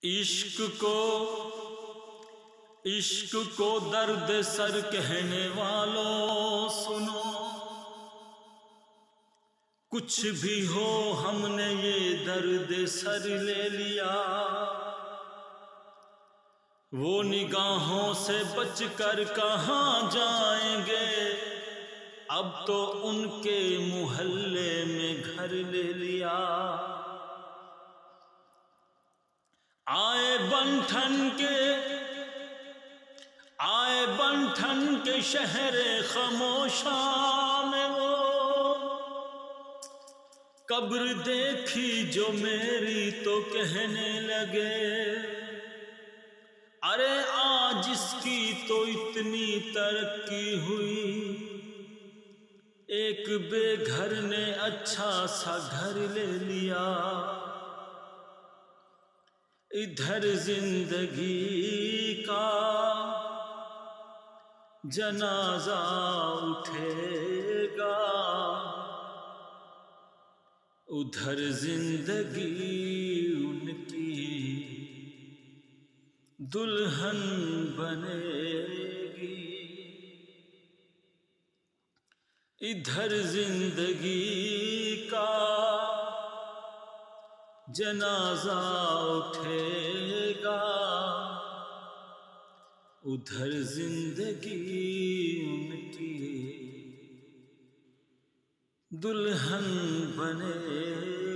इश्क को दर्द सर कहने वालों सुनो, कुछ भी हो हमने ये दर्द सर ले लिया। वो निगाहों से बचकर कहाँ जाएंगे, अब तो उनके मोहल्ले में घर ले लिया। आए बंठन के शहर खामोशा में वो कब्र देखी जो मेरी तो कहने लगे, अरे आज इसकी तो इतनी तरक्की हुई, एक बेघर ने अच्छा सा घर ले लिया। इधर जिंदगी का जनाजा उठेगा, उधर जिंदगी उनकी दुल्हन बनेगी। इधर जिंदगी का जनाजा उठेगा, उधर जिंदगी उनकी दुल्हन बनेगी।